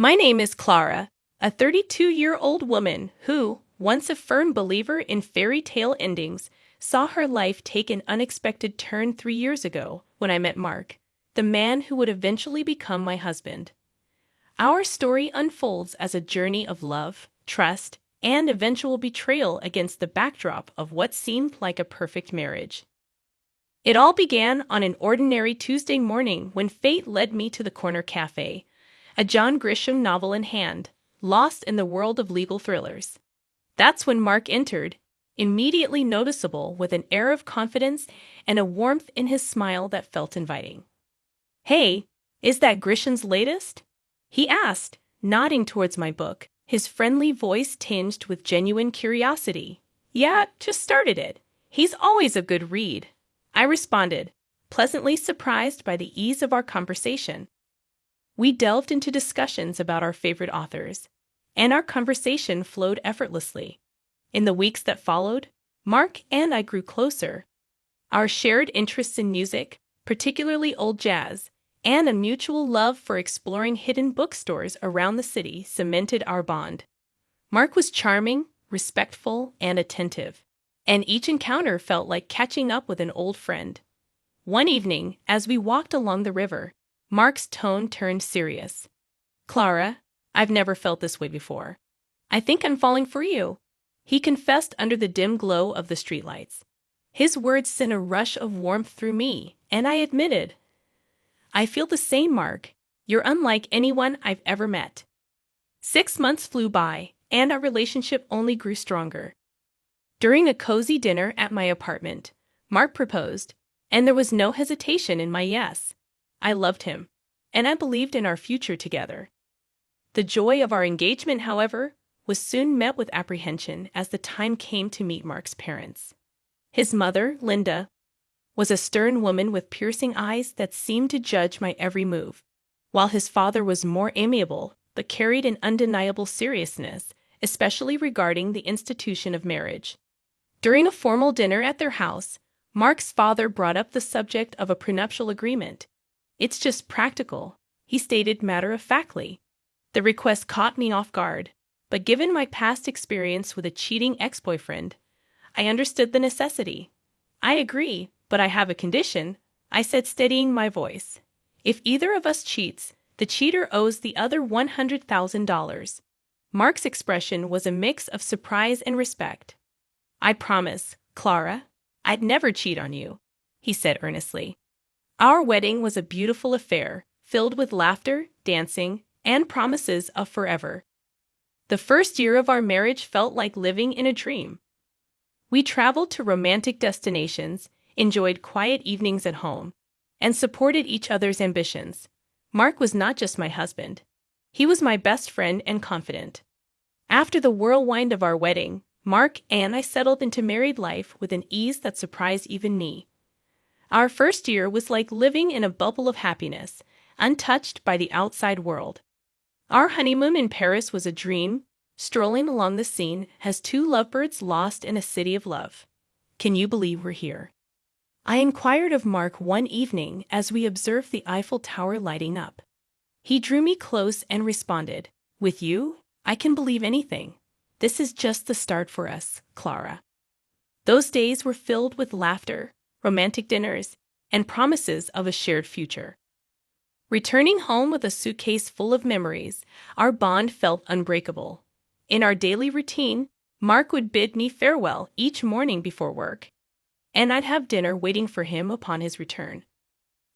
My name is Clara, a 32-year-old woman who, once a firm believer in fairy tale endings, saw her life take an unexpected turn 3 years ago when I met Mark, the man who would eventually become my husband. Our story unfolds as a journey of love, trust, and eventual betrayal against the backdrop of what seemed like a perfect marriage. It all began on an ordinary Tuesday morning when fate led me to the corner cafe, a John Grisham novel in hand, lost in the world of legal thrillers. That's when Mark entered, immediately noticeable with an air of confidence and a warmth in his smile that felt inviting. "Hey, is that Grisham's latest?" he asked, nodding towards my book, his friendly voice tinged with genuine curiosity. "Yeah, just started it. He's always a good read," I responded, pleasantly surprised by the ease of our conversation. We delved into discussions about our favorite authors, and our conversation flowed effortlessly. In the weeks that followed, Mark and I grew closer. Our shared interests in music, particularly old jazz, and a mutual love for exploring hidden bookstores around the city cemented our bond. Mark was charming, respectful, and attentive, and each encounter felt like catching up with an old friend. One evening, as we walked along the river, Mark's tone turned serious. "Clara, I've never felt this way before. I think I'm falling for you," he confessed under the dim glow of the streetlights. His words sent a rush of warmth through me, and I admitted, "I feel the same, Mark. You're unlike anyone I've ever met." 6 months flew by, and our relationship only grew stronger. During a cozy dinner at my apartment, Mark proposed, and there was no hesitation in my yes. I loved him, and I believed in our future together. The joy of our engagement, however, was soon met with apprehension as the time came to meet Mark's parents. His mother, Linda, was a stern woman with piercing eyes that seemed to judge my every move, while his father was more amiable but carried an undeniable seriousness, especially regarding the institution of marriage. During a formal dinner at their house, Mark's father brought up the subject of a prenuptial agreement. "It's just practical," he stated matter-of-factly. The request caught me off guard, but given my past experience with a cheating ex-boyfriend, I understood the necessity. "I agree, but I have a condition," I said, steadying my voice. "If either of us cheats, the cheater owes the other $100,000. Mark's expression was a mix of surprise and respect. "I promise, Clara, I'd never cheat on you," he said earnestly. Our wedding was a beautiful affair, filled with laughter, dancing, and promises of forever. The first year of our marriage felt like living in a dream. We traveled to romantic destinations, enjoyed quiet evenings at home, and supported each other's ambitions. Mark was not just my husband. He was my best friend and confidant. After the whirlwind of our wedding, Mark and I settled into married life with an ease that surprised even me. Our first year was like living in a bubble of happiness, untouched by the outside world. Our honeymoon in Paris was a dream, strolling along the Seine as two lovebirds lost in a city of love. "Can you believe we're here?" I inquired of Mark one evening as we observed the Eiffel Tower lighting up. He drew me close and responded, "With you, I can believe anything. This is just the start for us, Clara." Those days were filled with laughter, romantic dinners, and promises of a shared future. Returning home with a suitcase full of memories, our bond felt unbreakable. In our daily routine, Mark would bid me farewell each morning before work, and I'd have dinner waiting for him upon his return.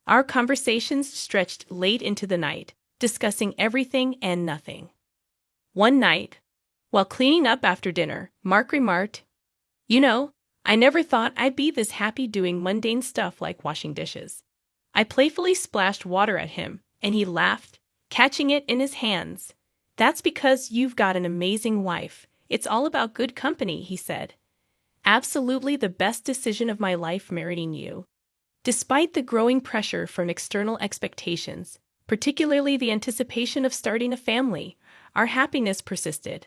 Our conversations stretched late into the night, discussing everything and nothing. One night, while cleaning up after dinner, Mark remarked, "You know, I never thought I'd be this happy doing mundane stuff like washing dishes." I playfully splashed water at him, and he laughed, catching it in his hands. "That's because you've got an amazing wife. It's all about good company," he said. "Absolutely the best decision of my life marrying you." Despite the growing pressure from external expectations, particularly the anticipation of starting a family, our happiness persisted.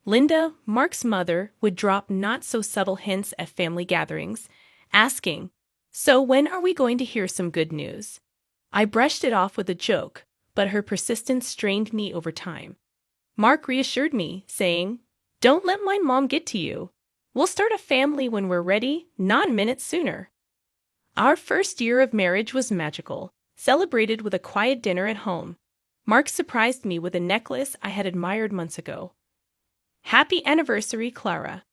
Linda, Mark's mother, would drop not-so-subtle hints at family gatherings, asking, "So when are we going to hear some good news?" I brushed it off with a joke, but her persistence strained me over time. Mark reassured me, saying, "Don't let my mom get to you. We'll start a family when we're ready, not minutes sooner." Our first year of marriage was magical, celebrated with a quiet dinner at home. Mark surprised me with a necklace I had admired months ago. "Happy anniversary, Clara.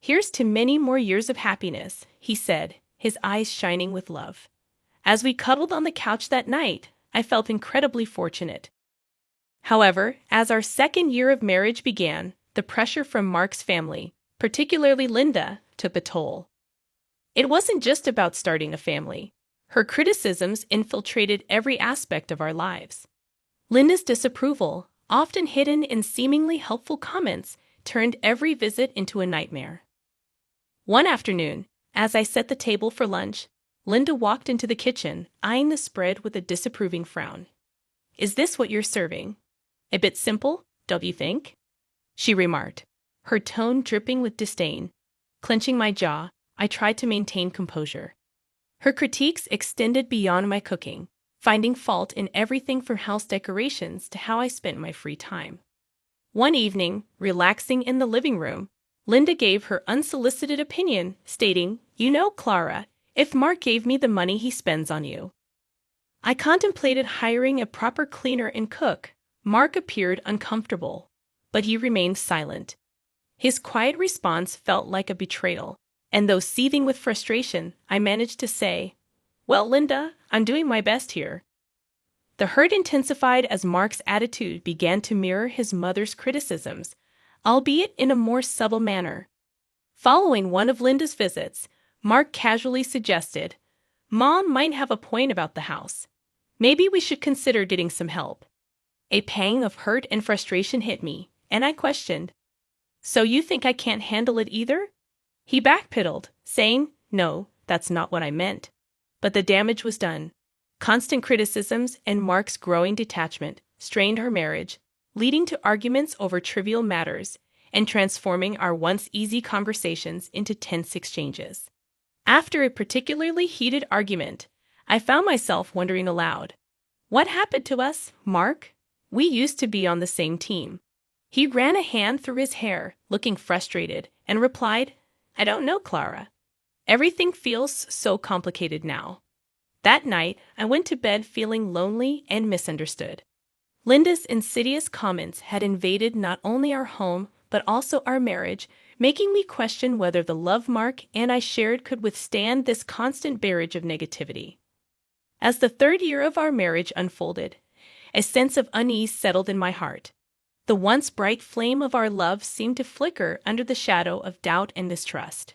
Here's to many more years of happiness," he said, his eyes shining with love. As we cuddled on the couch that night, I felt incredibly fortunate. However, as our second year of marriage began, the pressure from Mark's family, particularly Linda, took a toll. It wasn't just about starting a family. Her criticisms infiltrated every aspect of our lives. Linda's disapproval, often hidden in seemingly helpful comments, turned every visit into a nightmare. One afternoon, as I set the table for lunch, Linda walked into the kitchen, eyeing the spread with a disapproving frown. "Is this what you're serving? A bit simple, don't you think?" she remarked, her tone dripping with disdain. Clenching my jaw, I tried to maintain composure. Her critiques extended beyond my cooking, finding fault in everything from house decorations to how I spent my free time. One evening, relaxing in the living room, Linda gave her unsolicited opinion, stating, "You know, Clara, if Mark gave me the money he spends on you." I contemplated hiring a proper cleaner and cook. Mark appeared uncomfortable, but he remained silent. His quiet response felt like a betrayal, and though seething with frustration, I managed to say, "Well, Linda, I'm doing my best here." The hurt intensified as Mark's attitude began to mirror his mother's criticisms, albeit in a more subtle manner. Following one of Linda's visits, Mark casually suggested, "Mom might have a point about the house. Maybe we should consider getting some help." A pang of hurt and frustration hit me, and I questioned, "So you think I can't handle it either?" He backpedaled, saying, "No, that's not what I meant." But the damage was done. Constant criticisms and Mark's growing detachment strained our marriage, leading to arguments over trivial matters and transforming our once easy conversations into tense exchanges. After a particularly heated argument, I found myself wondering aloud, "What happened to us, Mark? We used to be on the same team." He ran a hand through his hair, looking frustrated, and replied, "I don't know, Clara. Everything feels so complicated now." That night, I went to bed feeling lonely and misunderstood. Linda's insidious comments had invaded not only our home, but also our marriage, making me question whether the love Mark and I shared could withstand this constant barrage of negativity. As the third year of our marriage unfolded, a sense of unease settled in my heart. The once bright flame of our love seemed to flicker under the shadow of doubt and distrust.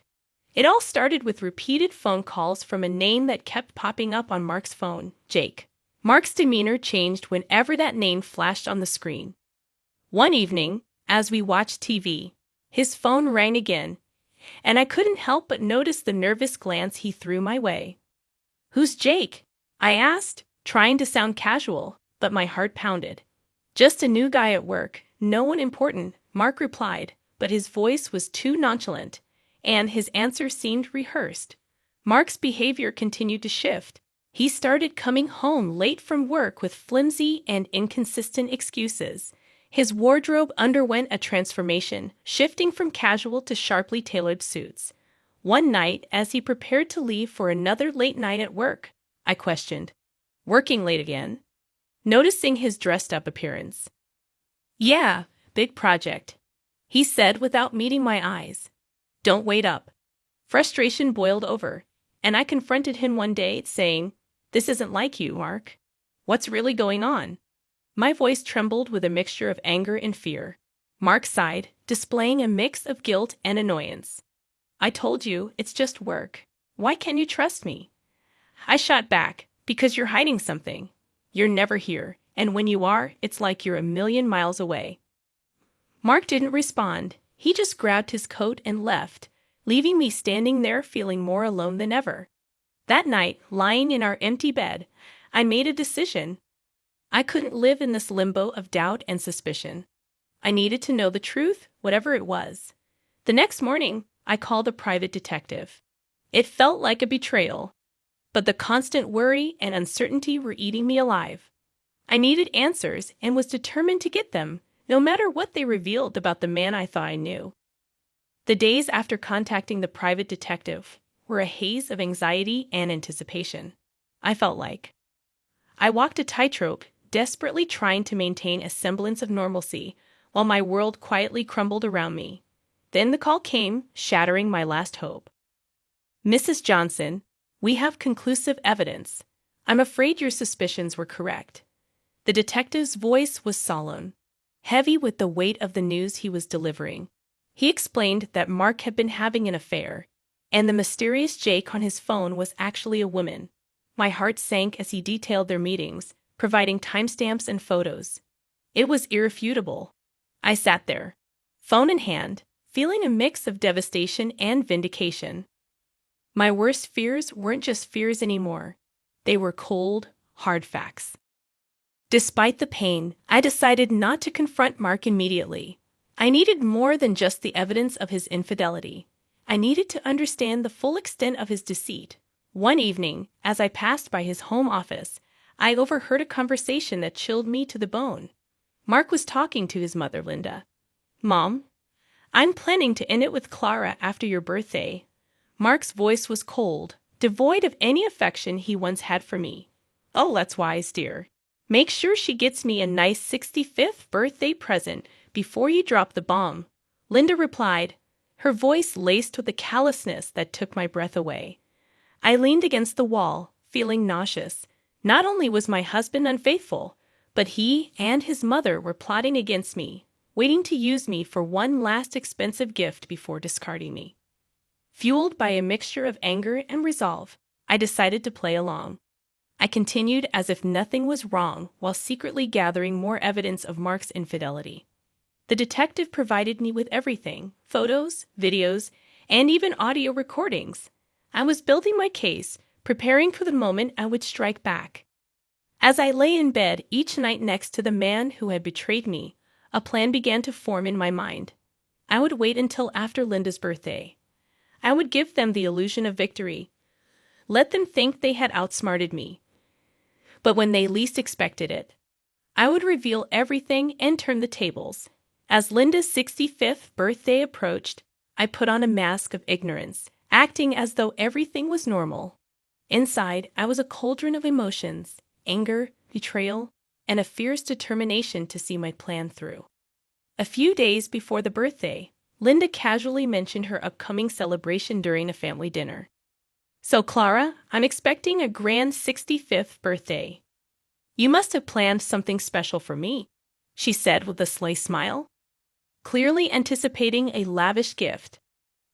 It all started with repeated phone calls from a name that kept popping up on Mark's phone, Jake. Mark's demeanor changed whenever that name flashed on the screen. One evening, as we watched TV, his phone rang again, and I couldn't help but notice the nervous glance he threw my way. "Who's Jake?" I asked, trying to sound casual, but my heart pounded. "Just a new guy at work, no one important," Mark replied, but his voice was too nonchalant, and his answer seemed rehearsed. Mark's behavior continued to shift. He started coming home late from work with flimsy and inconsistent excuses. His wardrobe underwent a transformation, shifting from casual to sharply tailored suits. One night, as he prepared to leave for another late night at work, I questioned, "Working late again?" noticing his dressed-up appearance. "Yeah, big project," he said without meeting my eyes. "Don't wait up." Frustration boiled over, and I confronted him one day, saying, "This isn't like you, Mark. What's really going on?" My voice trembled with a mixture of anger and fear. Mark sighed, displaying a mix of guilt and annoyance. "I told you, it's just work. Why can't you trust me?" I shot back, "Because you're hiding something. You're never here, and when you are, it's like you're a million miles away." Mark didn't respond. He just grabbed his coat and left, leaving me standing there feeling more alone than ever. That night, lying in our empty bed, I made a decision. I couldn't live in this limbo of doubt and suspicion. I needed to know the truth, whatever it was. The next morning, I called a private detective. It felt like a betrayal, but the constant worry and uncertainty were eating me alive. I needed answers and was determined to get them, no matter what they revealed about the man I thought I knew. The days after contacting the private detective were a haze of anxiety and anticipation. I felt like I walked a tightrope, desperately trying to maintain a semblance of normalcy while my world quietly crumbled around me. Then the call came, shattering my last hope. "Mrs. Johnson, we have conclusive evidence. I'm afraid your suspicions were correct." The detective's voice was solemn, heavy with the weight of the news he was delivering. He explained that Mark had been having an affair, and the mysterious Jake on his phone was actually a woman. My heart sank as he detailed their meetings, providing timestamps and photos. It was irrefutable. I sat there, phone in hand, feeling a mix of devastation and vindication. My worst fears weren't just fears anymore. They were cold, hard facts. Despite the pain, I decided not to confront Mark immediately. I needed more than just the evidence of his infidelity. I needed to understand the full extent of his deceit. One evening, as I passed by his home office, I overheard a conversation that chilled me to the bone. Mark was talking to his mother, Linda. "Mom, I'm planning to end it with Clara after your birthday." Mark's voice was cold, devoid of any affection he once had for me. "Oh, that's wise, dear. Make sure she gets me a nice 65th birthday present before you drop the bomb," Linda replied, her voice laced with a callousness that took my breath away. I leaned against the wall, feeling nauseous. Not only was my husband unfaithful, but he and his mother were plotting against me, waiting to use me for one last expensive gift before discarding me. Fueled by a mixture of anger and resolve, I decided to play along. I continued as if nothing was wrong while secretly gathering more evidence of Mark's infidelity. The detective provided me with everything: photos, videos, and even audio recordings. I was building my case, preparing for the moment I would strike back. As I lay in bed each night next to the man who had betrayed me, a plan began to form in my mind. I would wait until after Linda's birthday. I would give them the illusion of victory. Let them think they had outsmarted me. But when they least expected it, I would reveal everything and turn the tables. As Linda's 65th birthday approached, I put on a mask of ignorance, acting as though everything was normal. Inside, I was a cauldron of emotions: anger, betrayal, and a fierce determination to see my plan through. A few days before the birthday, Linda casually mentioned her upcoming celebration during a family dinner. "So, Clara, I'm expecting a grand 65th birthday. You must have planned something special for me," she said with a sly smile, clearly anticipating a lavish gift.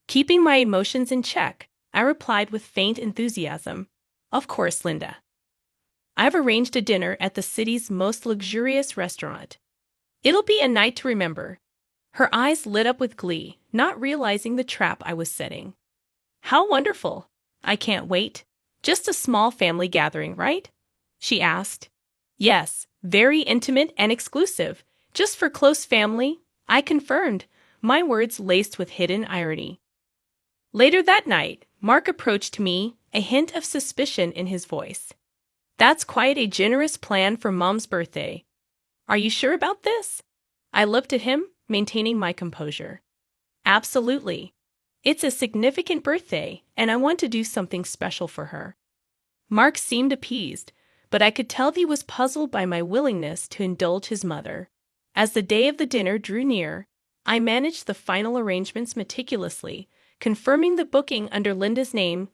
Keeping my emotions in check, I replied with faint enthusiasm, "Of course, Linda. I've arranged a dinner at the city's most luxurious restaurant. It'll be a night to remember." Her eyes lit up with glee, not realizing the trap I was setting. "How wonderful! I can't wait. Just a small family gathering, right?" she asked. "Yes, very intimate and exclusive. Just for close family," I confirmed, my words laced with hidden irony. Later that night, Mark approached me, a hint of suspicion in his voice. "That's quite a generous plan for Mom's birthday. Are you sure about this?" I looked at him, maintaining my composure. "Absolutely. It's a significant birthday, and I want to do something special for her." Mark seemed appeased, but I could tell he was puzzled by my willingness to indulge his mother. As the day of the dinner drew near, I managed the final arrangements meticulously, confirming the booking under Linda's name,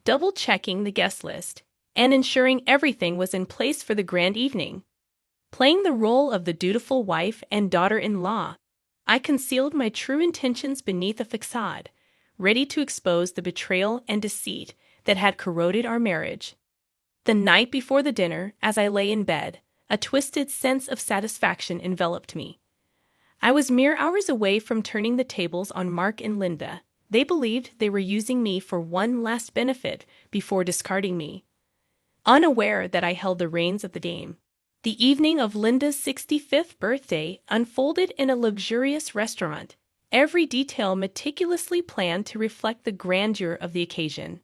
double-checking the guest list, and ensuring everything was in place for the grand evening. Playing the role of the dutiful wife and daughter-in-law, I concealed my true intentions beneath a facade, ready to expose the betrayal and deceit that had corroded our marriage. The night before the dinner, as I lay in bed, a twisted sense of satisfaction enveloped me. I was mere hours away from turning the tables on Mark and Linda. They believed they were using me for one last benefit before discarding me, unaware that I held the reins of the game. The evening of Linda's 65th birthday unfolded in a luxurious restaurant, every detail meticulously planned to reflect the grandeur of the occasion.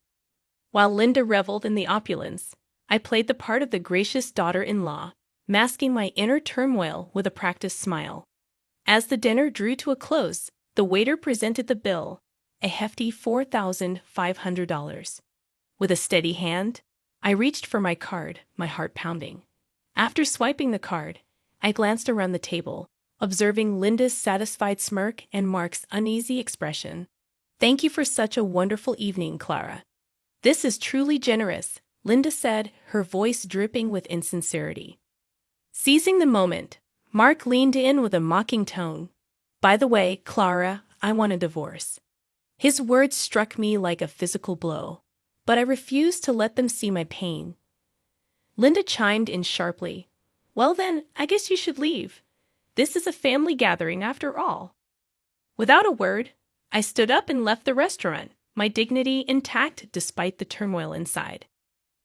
While Linda reveled in the opulence, I played the part of the gracious daughter-in-law, masking my inner turmoil with a practiced smile. As the dinner drew to a close, the waiter presented the bill, a hefty $4,500. With a steady hand, I reached for my card, my heart pounding. After swiping the card, I glanced around the table, observing Linda's satisfied smirk and Mark's uneasy expression. "Thank you for such a wonderful evening, Clara. This is truly generous," Linda said, her voice dripping with insincerity. Seizing the moment, Mark leaned in with a mocking tone. "By the way, Clara, I want a divorce." His words struck me like a physical blow, but I refused to let them see my pain. Linda chimed in sharply. "Well then, I guess you should leave. This is a family gathering after all." Without a word, I stood up and left the restaurant, my dignity intact despite the turmoil inside.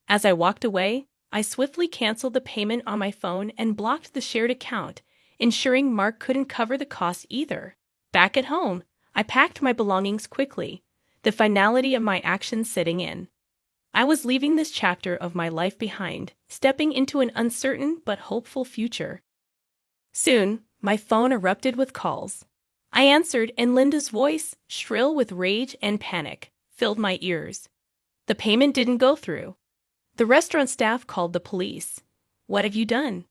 As I walked away, I swiftly canceled the payment on my phone and blocked the shared account, ensuring Mark couldn't cover the costs either. Back at home, I packed my belongings quickly, the finality of my actions setting in. I was leaving this chapter of my life behind, stepping into an uncertain but hopeful future. Soon, my phone erupted with calls. I answered, and Linda's voice, shrill with rage and panic, filled my ears. The payment didn't go through. The restaurant staff called the police. "What have you done?"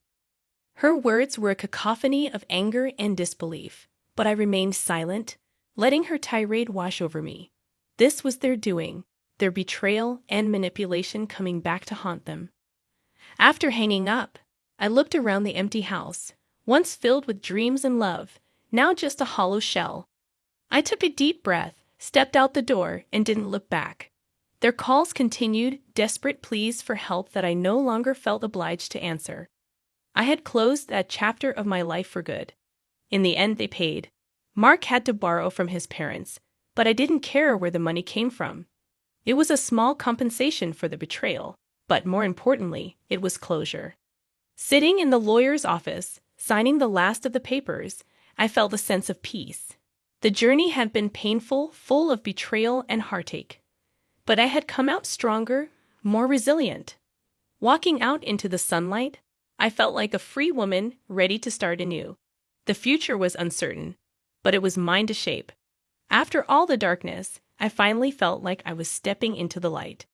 Her words were a cacophony of anger and disbelief, but I remained silent, letting her tirade wash over me. This was their doing, their betrayal and manipulation coming back to haunt them. After hanging up, I looked around the empty house, once filled with dreams and love, now just a hollow shell. I took a deep breath, stepped out the door, and didn't look back. Their calls continued, desperate pleas for help that I no longer felt obliged to answer. I had closed that chapter of my life for good. In the end, they paid. Mark had to borrow from his parents, but I didn't care where the money came from. It was a small compensation for the betrayal, but more importantly, it was closure. Sitting in the lawyer's office, signing the last of the papers, I felt a sense of peace. The journey had been painful, full of betrayal and heartache. But I had come out stronger, more resilient. Walking out into the sunlight, I felt like a free woman ready to start anew. The future was uncertain, but it was mine to shape. After all the darkness, I finally felt like I was stepping into the light.